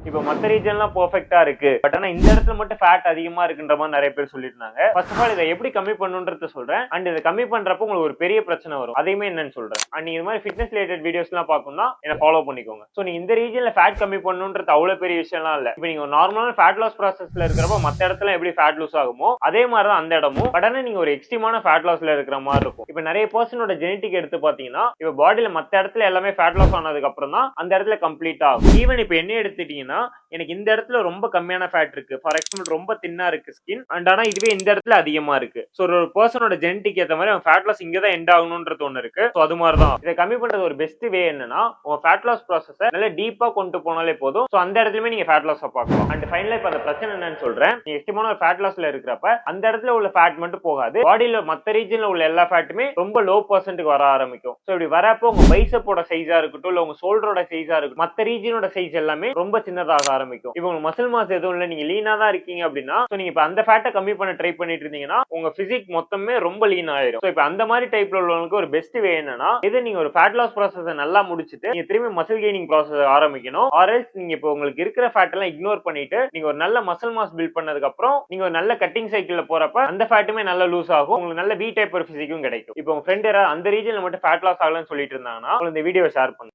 இப்போ மத்த ரீஜன்லாம் பெர்ஃபெக்ட்டா இருக்கு, பட் ஆனா இந்த இடத்துல மட்டும் ஃபேட் அதிகமா இருக்குன்ற மாதிரி நிறைய பேர் சொல்லியிருந்தாங்க. ஃபர்ஸ்ட் ஆஃப் ஆல் இதை எப்படி கம்மி பண்ணுன்றத சொல்றேன். அண்ட் இதை கம்மி பண்றப்போ உங்களுக்கு ஒரு பெரிய பிரச்சனை வரும், அதையுமே என்னன்னு சொல்றேன். அண்ட் நீங்க இது மாதிரி ஃபிட்னஸ் ரிலேட்டட் வீடியோஸ் எல்லாம் பார்க்கணும்னா என்ன ஃபாலோ பண்ணிக்கோங்க. ஸோ நீங்க இந்த ரீஜன்ல ஃபேட் கம்மி பண்ணணுன்றது அவ்வளவு பெரிய விஷயம்லாம் இல்ல. இப்போ நீங்க நார்மலான ஃபேட் லாஸ் ப்ராசஸ்ல இருக்கிறப்ப மத்த இடத்துல எப்படி ஃபேட் லூஸ் ஆகுமோ அதே மாதிரி தான் அந்த இடமும். பட் ஆனா நீங்க ஒரு எக்ஸ்ட்ரீமான ஃபேட் லாஸ்ல இருக்கிற மாதிரி இருக்கும். இப்போ நிறைய பர்சனோட ஜெனடிக் எடுத்து பாத்தீங்கன்னா இப்போ பாடியில மத்த இடத்துல எல்லாமே ஃபேட் லாஸ் ஆனதுக்கு அப்புறம் தான் அந்த இடத்துல கம்ப்ளீட் ஆகும். ஈவன் இப்போ என்ன எடுத்துட்டீங்கன்னா எனக்கு இந்த இடத்துல ரொம்ப கம்மியான ஃபேட் இருக்கு, ஃபார் எக்ஸாம்பிள் ரொம்ப தின்னா இருக்கு ஸ்கின், அண்ட் ஆனா இதுவே இந்த இடத்துல அதிகமா இருக்கு. ஸோ ஒரு பர்சனோட ஜெனடிக் ஏற்ற மாதிரி அவன் ஃபேட் லாஸ் இங்க தான் எண்ட் ஆகணும்ன்றது ஒன்று இருக்கு. ஸோ அது மாதிரி தான் இதை கம்மி பண்றது ஒரு பெஸ்ட் வே என்னன்னா உங்க ஃபேட் லாஸ் ப்ராசஸை நல்லா டீப்பா கொண்டு போனாலே போதும். ஸோ அந்த இடத்துலயுமே நீங்க ஃபேட் லாஸ் பார்க்கலாம். அண்ட் ஃபைனலா இப்போ அந்த பிரச்சனை என்னன்னு சொல்றேன். நீங்க எக்ஸ்ட்ரீமான ஒரு ஃபேட் லாஸ்ல இருக்கிறப்ப அந்த இடத்துல உள்ள ஃபேட் மட்டும் போகாது, பாடியில மத்த ரீஜன்ல உள்ள எல்லா ஃபேட்டுமே ரொம்ப லோ பர்சன்ட்டுக்கு வர ஆரம்பிக்கும். ஸோ இப்படி வரப்போ உங்க பைசப்போட சைஸா இருக்கட்டும் இல்ல உங்க ஷோல்டரோட சைஸா இருக்கட்டும் மத்த ரீஜனோட சைஸ் எல்லாமே ரொம்ப சின்னதாக ஆரம்பிக்கும். இப்போ உங்க மசில் மாஸ் எதுவும் இல்லை, நீங்க லீனா தான் இருக்கீங்க அப்படின்னா ஸோ நீங்க இப்போ அந்த ஃபேட்டை கம்மி பண்ண ட்ரை பண்ணிட்டு இருந்தீங்கன்னா உங்க பிசிக் மொத்தமே ரொம்ப லீன் ஆயிரும். ஸோ இப்போ அந்த மாதிரி டைப்ல உள்ளவங்களுக்கு ஒரு பெஸ்ட் வே என்னன்னா இது நீங்க ஒரு ஃபேட் லாஸ் ப்ராசஸை நல்லா முடிச்சுட்டு நீங்க திரும்பி மசில் கெய்னிங் ப்ராசஸ் ஆரம்பிக்கணும். ஆர்எல்ஸ் நீங்க இப்போ உங்களுக்கு இருக்கிற ஃபேட் எல்லாம் இக்னோர் பண்ணிட்டு நீங்க ஒரு நல்ல மசில் மாஸ் பில்ட் பண்ணதுக்கு அப்புறம் நீங்க ஒரு நல்ல கட்டிங் சைக்கிள்ல போறப்ப அந்த ஃபேட்டுமே நல்லா லூஸ் ஆகும், உங்களுக்கு நல்ல வி டைப் ஒரு பிசிக்கும் கிடைக்கும். இப்போ உங்க ஃப்ரெண்ட் அந்த ரீஜன்ல மட்டும் ஃபேட் லாஸ் ஆகலன்னு சொல்லிட்டு இருந்தாங்கன்னா இந்த வீடியோ ஷேர் பண்ணுங்க.